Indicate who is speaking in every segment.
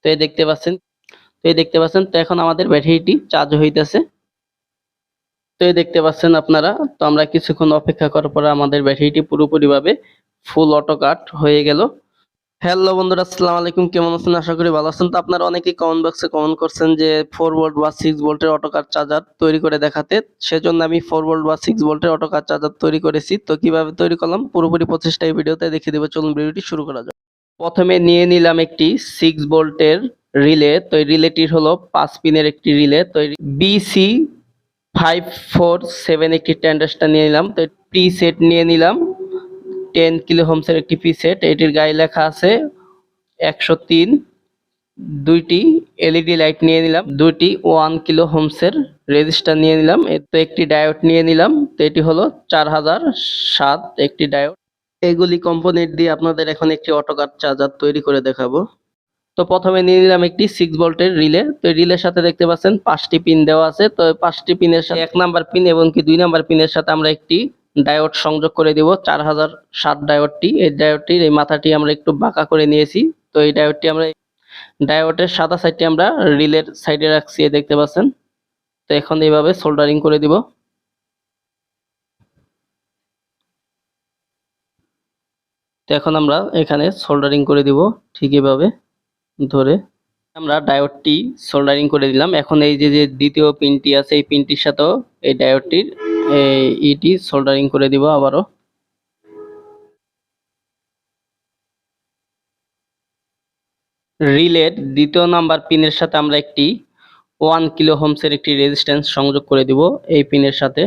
Speaker 1: তো এই দেখতে পাচ্ছেন তো এখন আমাদের ব্যাটারিটি চার্জ হইতেছে। তো এই দেখতে পাচ্ছেন আপনারা। তো আমরা কিছুক্ষণ অপেক্ষা করার পরে আমাদের ব্যাটারিটি পুরোপুরিভাবে ফুল অটো কাট হয়ে গেল। হ্যালো বন্ধুরা, আসসালামু আলাইকুম। কেমন আছেন? আশা করি ভালো আছেন। তো আপনারা অনেকেই কমেন্ট বক্সে কমেন্ট করছেন যে 4 ভোল্ট বা 6 ভোল্টের অটো কাট চার্জার তৈরি করে দেখাতে। সেজন্য আমি 4 ভোল্ট বা 6 ভোল্টের অটো কাট চার্জার তৈরি করেছি। তো কিভাবে তৈরি করলাম পুরোপুরি প্রসেসটা এই ভিডিওতে দেখিয়ে দেব। চলুন ভিডিওটি শুরু করা যাক। প্রথমে নিয়ে নিলাম একটি 6 ভোল্টের রিলে। তো এই রিলেটির হলো 5 পিনের একটি রিলে। তো BC 547 একটি ট্রানজিস্টর নিয়ে নিলাম। তো প্রি সেট নিয়ে নিলাম 10 কিলো ওহমসের একটি প্রি সেট। এটির গায়ে লেখা আছে 103। দুইটি এলইডি লাইট নিয়ে নিলাম, দুইটি 1 কিলো ওহমসের রেজিস্টার নিয়ে নিলাম। তো একটি ডায়োড নিয়ে নিলাম। তো এটি হলো 4007 একটি ডায়োড। এগুলি কম্পোনেন্ট দিয়ে আপনাদের এখন একটি অটো কাট চার্জার তৈরি করে দেখাবো। তো প্রথমে নিয়ে নিলাম একটি 6 ভোল্টের রিলে। তো রিলের সাথে দেখতে পাচ্ছেন 5টি পিন দেওয়া আছে। তো 5টি পিনের সাথে 1 নাম্বার পিন এবং কি 2 নাম্বার পিনের সাথে আমরা একটি ডায়োড সংযোগ করে দেব। 4007 ডায়োডটি, এই ডায়োডটির এই মাথাটি আমরা একটু বাঁকা করে নিয়েছি। তো এই ডায়োডটি আমরা ডায়োডের সাদা সাইডটি আমরা রিলের সাইডে রাখছি, দেখতে পাচ্ছেন। তো এখন এইভাবে সোল্ডারিং করে দিব। তো এখন আমরা এখানে সোল্ডারিং করে দিব ঠিক এইভাবে ধরে। আমরা ডায়োডটি সোল্ডারিং করে দিলাম। এখন এই যে দ্বিতীয় পিনটি আছে এই পিনটির সাথেও এই ডায়োডটির ইটি সোল্ডারিং করে দিব আবারও। রিলের দ্বিতীয় নাম্বার পিনের সাথে আমরা একটি 1 কিলো ওহমসের একটি রেজিস্ট্যান্স সংযোগ করে দিব এই পিনের সাথে।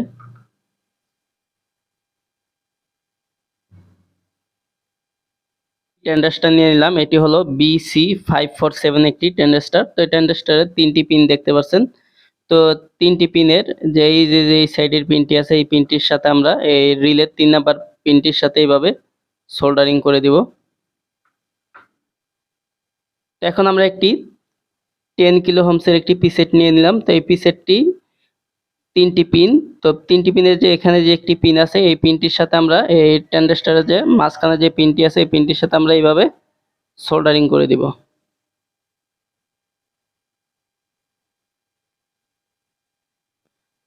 Speaker 1: ট্রানজিস্টর নিয়ে নিলাম, এটি হলো BC547 একটি ট্রানজিস্টর। তো এই ট্রানজিস্টরের 3টি পিন দেখতে পাচ্ছেন। তো 3টি পিনের যে এই যে সাইডের পিনটি আছে এই পিনটির সাথে আমরা এই রিলের 3 নাম্বার পিনটির সাথে এইভাবে সোল্ডারিং করে দিব। তো এখন আমরা একটি 10 কিলো ওহমসের একটি পিসেট নিয়ে নিলাম। তো এই পিসেটটি 3টি পিন। তো 3টি পিনের যে এখানে যে একটি পিন আছে এই পিনটির সাথে আমরা এই ট্রানজিস্টরের যে মাঝখানে যে পিনটি আছে এই পিনটির সাথে আমরা এইভাবে সোল্ডারিং করে দিব।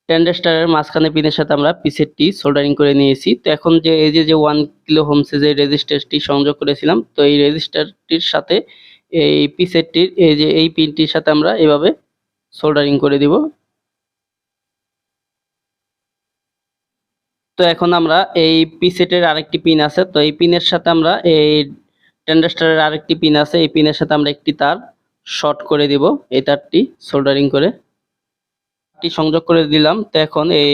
Speaker 1: ট্রানজিস্টরের মাঝখানে পিনের সাথে আমরা পিসেটটি সোল্ডারিং করে নিয়েছি। তো এখন যে এই যে 1 কিলো ওহমসের যে রেজিস্টরটি সংযোগ করেছিলাম, তো এই রেজিস্টরটির সাথে এই পিসেটটির এই যে এই পিনটির সাথে আমরা এভাবে সোল্ডারিং করে দিব। তো এখন আমরা এই পিসেটের আরেকটি পিন আছে। তো এই পিনের সাথে আমরা এই ট্রানজিস্টরের আরেকটি পিন আছে এই পিনের সাথে আমরা একটি তার শর্ট করে দিব। এই তারটি সোল্ডারিং করে সংযোগ করে দিলাম। তো এখন এই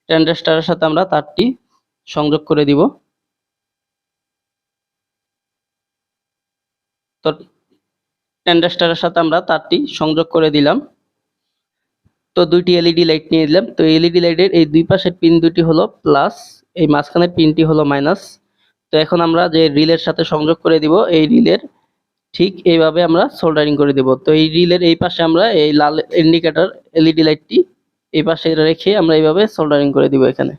Speaker 1: ট্রানজিস্টরের সাথে আমরা তারটি সংযোগ করে দিব। তো ট্রানজিস্টরের সাথে আমরা তারটি সংযোগ করে দিলাম। তো দুইটি এলইডি লাইট নিয়ে দিলাম। তো এলইডি লাইটের এই দুই পাশের পিন দুটি হলো প্লাস, এই মাঝখানের পিনটি হলো মাইনাস। তো এখন আমরা যে রিলের সাথে সংযোগ করে দিব এই রিলের ঠিক এইভাবে আমরা সোল্ডারিং করে দিব। তো এই রিলের এই পাশে আমরা এই লাল ইন্ডিকেটর এলইডি লাইটটি এই পাশে রেখে আমরা এইভাবে সোল্ডারিং করে দিব এখানে।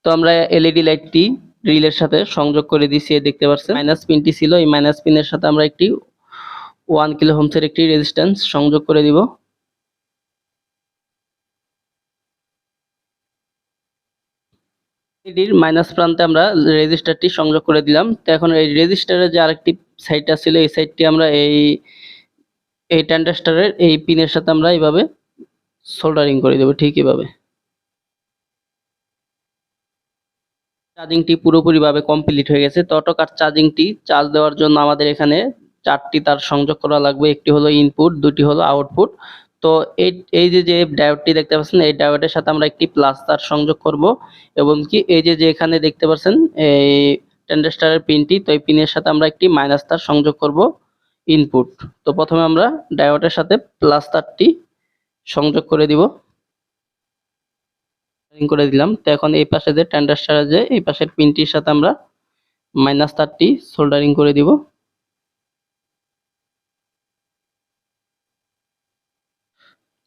Speaker 1: তো আমরা এলইডি লাইটটি রিলের সাথে সংযোগ করে দিয়েছি, দেখতে পাচ্ছেন। মাইনাস পিনটি ছিল, এই মাইনাস পিনের সাথে আমরা একটি 1 কিলো ওহমসের একটি রেজিস্ট্যান্স সংযোগ করে দিব। এটির মাইনাস প্রান্তে আমরা রেজিস্টারটি সংযোগ করে দিলাম। তো এখন এই রেজিস্টারের যে আরেকটি সাইডটা ছিল এই সাইডটি আমরা এই ট্রানজিস্টরের এই পিনের সাথে আমরা এইভাবে সোল্ডারিং করে দেব ঠিক এইভাবে। চার্জিংটি পুরোপুরিভাবে কমপ্লিট হয়ে গেছে। তো অটোকাট চার্জিংটি চার্জ দেওয়ার জন্য আমাদের এখানে 4টি তার সংযোগ করা লাগবে। একটি হলো ইনপুট, দুটি হলো আউটপুট। তো এই যে ডায়োডটি দেখতে পাচ্ছেন এই ডায়োডের সাথে আমরা একটি প্লাস তার সংযোগ করব এবং কি এই যে এখানে দেখতে পাচ্ছেন এই ট্রানজিস্টরের পিনটি, তো এই পিনের সাথে আমরা একটি মাইনাস তার সংযোগ করব ইনপুট। তো প্রথমে আমরা ডায়োডের সাথে প্লাস তারটি সংযোগ করে দিব, করে দিলাম। তো এখন এই পাশে যে ট্রানজিস্টরের যে এই পাশের পিনটির সাথে আমরা মাইনাস তারটি সোল্ডারিং করে দিব।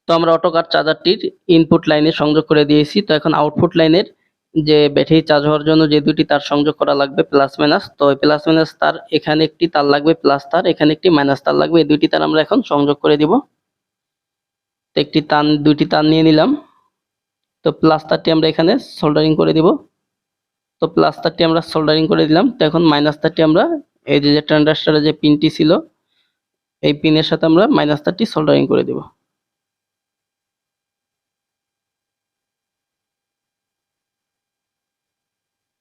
Speaker 1: তো আমরা অটোকাট চার্জারটির ইনপুট লাইনে সংযোগ করে দিয়েছি। তো এখন আউটপুট লাইনের যে ব্যাটারি চার্জ হওয়ার জন্য যে দুটি তার সংযোগ করা লাগবে প্লাস মাইনাস, তো ওই প্লাস মাইনাস তার এখানে একটি তার লাগবে প্লাস তার, এখানে একটি মাইনাস তার লাগবে, এই দুইটি তার আমরা এখন সংযোগ করে দিব। তো দুইটি তার নিয়ে নিলাম। তো প্লাস তারটি আমরা এখানে সোল্ডারিং করে দিব। তো প্লাস তারটি আমরা সোল্ডারিং করে দিলাম। তো এখন মাইনাস তারটি আমরা এই যে ট্রানজিস্টরের যে পিনটি ছিল এই পিনের সাথে আমরা মাইনাস তারটি সোল্ডারিং করে দিব।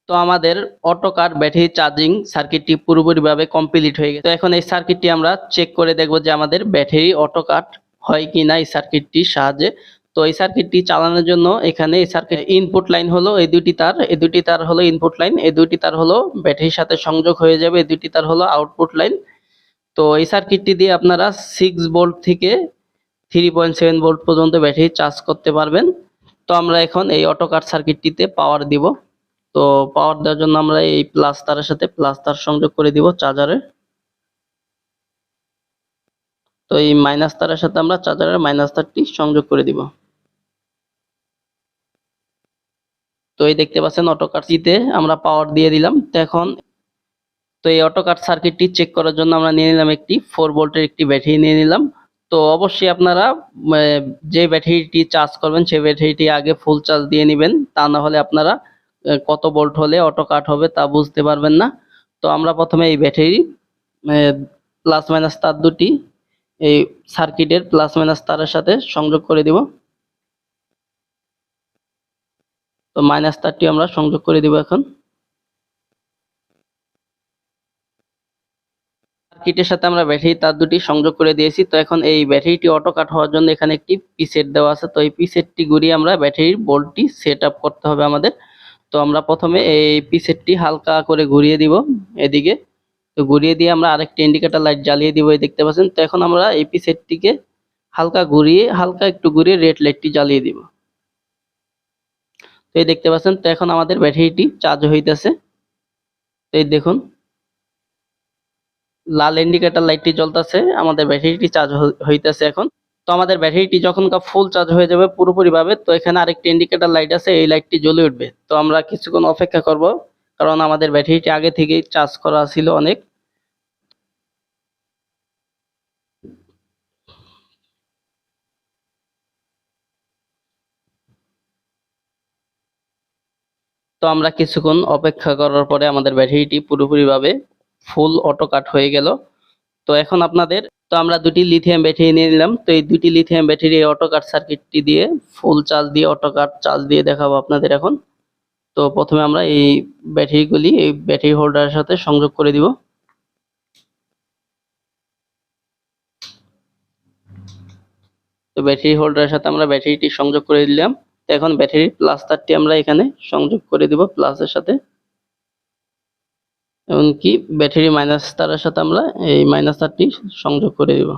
Speaker 1: তো আমাদের অটোকার ব্যাটারি চার্জিং সার্কিটটি পুরোপুরিভাবে কমপ্লিট হয়ে গেছে। তো এখন এই সার্কিটটি আমরা চেক করে দেখব যে আমাদের ব্যাটারি অটোকাট হয় কিনা এই সার্কিটটির সাহায্যে। তো এই সার্কিটটি চালানোর জন্য এখানে এই সার্কিট ইনপুট লাইন হলো এই দুটি তার, এই দুটি তার হলো ইনপুট লাইন, এই দুটি তার হলো ব্যাটারির সাথে সংযোগ হয়ে যাবে, এই দুটি তার হলো আউটপুট লাইন। তো এই সার্কিটটি দিয়ে আপনারা 6 ভোল্ট থেকে 3.7 ভোল্ট পর্যন্ত ব্যাটারি চার্জ করতে পারবেন। তো আমরা এখন এই অটোকাট সার্কিটটিতে পাওয়ার দিব। তো পাওয়ার দেওয়ার জন্য আমরা এই প্লাস তারের সাথে প্লাস তার সংযোগ করে দিব চার্জারে। তো এই মাইনাস তারের সাথে আমরা চার্জারের মাইনাস তারটি সংযোগ করে দিব। তো এই দেখতে পাচ্ছেন অটোকাটটিতে আমরা পাওয়ার দিয়ে দিলাম। তো এই অটোকাট সার্কিটটি চেক করার জন্য আমরা নিয়ে নিলাম একটি 4 ভোল্টের একটি ব্যাটারি নিয়ে নিলাম। তো অবশ্যই আপনারা যে ব্যাটারিটি চার্জ করবেন সেই ব্যাটারিটি আগে ফুল চার্জ দিয়ে নেবেন, তা না হলে আপনারা কত ভোল্ট হলে অটো কাট হবে তা বুঝতে পারবেন না। তো আমরা প্রথমে এই ব্যাটারি প্লাস মাইনাস তার দুটি এই সার্কিটের প্লাস মাইনাস তারের সাথে সংযোগ করে দিব। তো মাইনাস তারটি আমরা সংযোগ করে দিব। এখন সার্কিটের সাথে আমরা ব্যাটারি তার দুটি সংযোগ করে দিয়েছি। তো এখন এই ব্যাটারিটি অটো কাট হওয়ার জন্য এখানে একটি পিসেট দেওয়া আছে। তো এই পিসেটটি ঘুরিয়ে আমরা ব্যাটারির ভোল্টটি সেট আপ করতে হবে আমাদের। তো আমরা প্রথমে এই পিসেটটি হালকা করে ঘুরিয়ে দিব এদিকে। তো ঘুরিয়ে দিয়ে আমরা আরেকটি ইন্ডিকেটর লাইট জ্বালিয়ে দিব, এই দেখতে পাচ্ছেন। তো এখন আমরা এই পিসেটটিকে হালকা একটু ঘুরিয়ে রেড লাইটটি জ্বালিয়ে দিব। তো এই দেখতে পাচ্ছেন। তো এখন আমাদের ব্যাটারিটি চার্জ হইতেছে। তো এই দেখুন লাল ইন্ডিকেটর লাইটটি জ্বলতেছে, আমাদের ব্যাটারিটি চার্জ হইতেছে এখন। তো আমাদের ব্যাটারিটি যখন ফুল চার্জ হয়ে যাবে পুরোপুরি ভাবে, তো এখানে আরেকটি ইন্ডিকেটর লাইট আছে, এই লাইটটি জ্বলে উঠবে। তো আমরা কিছুক্ষণ অপেক্ষা করব, কারণ আমাদের ব্যাটারিটি আগে থেকেই চার্জ করা ছিল অনেক। তো আমরা কিছুক্ষণ অপেক্ষা করার পরে আমাদের ব্যাটারিটি পুরোপুরিভাবে ফুল অটো কাট হয়ে গেল। তো এখন তো আমরা দুটি লিথিয়াম ব্যাটারি নিয়ে নিলাম। তো এই দুটি লিথিয়াম ব্যাটারি অটো কাট সার্কিটটি দিয়ে ফুল চার্জ দিয়ে অটো কাট চার্জ দিয়ে দেখাবো আপনাদের এখন। তো প্রথমে আমরা এই ব্যাটারিগুলি এই ব্যাটারি হোল্ডারের সাথে সংযোগ করে দিব। তো ব্যাটারি হোল্ডারের সাথে আমরা ব্যাটারিটি সংযোগ করে দিলাম। তো এখন ব্যাটারির প্লাস তারটি আমরা এখানে সংযোগ করে দিব প্লাসের সাথে, এমনকি ব্যাটারি মাইনাস তারের সাথে আমরা এই মাইনাস তারটি সংযোগ করে দিব।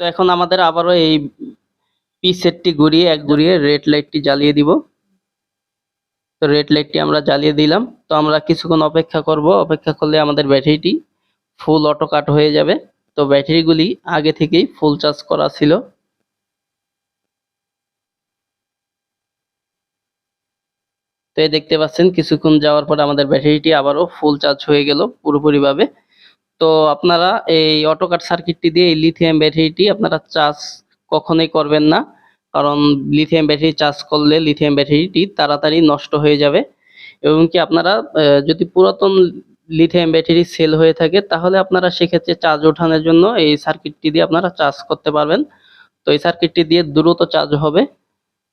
Speaker 1: তো এখন আমাদের আবারও এই পি সেটটি ঘুরিয়ে রেড লাইটটি জ্বালিয়ে দিব। তো রেড লাইটটি আমরা জ্বালিয়ে দিলাম। তো আমরা কিছুক্ষণ অপেক্ষা করব, অপেক্ষা করলে আমাদের ব্যাটারিটি ফুল অটো কাট হয়ে যাবে। তো ব্যাটারিগুলি আগে থেকেই ফুল চার্জ করা ছিল। তো এই দেখতে পাচ্ছেন কিছুক্ষণ যাওয়ার পরে আমাদের ব্যাটারিটি আবারও ফুল চার্জ হয়ে গেল পুরোপুরিভাবে। তো আপনারা এই অটোকাট সার্কিটটি দিয়ে এই লিথিয়াম ব্যাটারিটি আপনারা চার্জ কখনোই করবেন না, কারণ লিথিয়াম ব্যাটারি চার্জ করলে লিথিয়াম ব্যাটারিটি তাড়াতাড়ি নষ্ট হয়ে যাবে। এবং কি আপনারা যদি পুরাতন লিথিয়াম ব্যাটারি সেল হয়ে থাকে তাহলে আপনারা সেক্ষেত্রে চার্জ ওঠানোর জন্য এই সার্কিটটি দিয়ে আপনারা চার্জ করতে পারবেন। তো এই সার্কিটটি দিয়ে দ্রুত চার্জ হবে।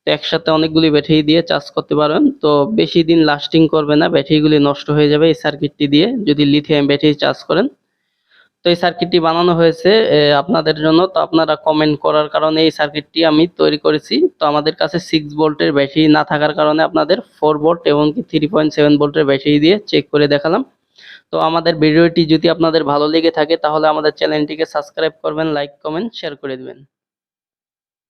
Speaker 1: তো একসাথে অনেকগুলি ব্যাটারি দিয়ে চার্জ করতে পারবেন। তো বেশি দিন লাস্টিং করবে না, ব্যাটারিগুলি নষ্ট হয়ে যাবে এই সার্কিটটি দিয়ে যদি লিথিয়াম ব্যাটারি চার্জ করেন। তো এই সার্কিটটি বানানো হয়েছে আপনাদের জন্য। তো আপনারা কমেন্ট করার কারণে এই সার্কিটটি আমি তৈরি করেছি। তো আমাদের কাছে 6 ভোল্টের ব্যাটারি না থাকার কারণে আপনাদের 4 ভোল্ট এবং কি 3.7 ভোল্টের ব্যাটারি দিয়ে চেক করে দেখালাম। তো আমাদের ভিডিওটি যদি আপনাদের ভালো লেগে থাকে তাহলে আমাদের চ্যানেলটিকে সাবস্ক্রাইব করবেন, লাইক কমেন্ট শেয়ার করে দিবেন।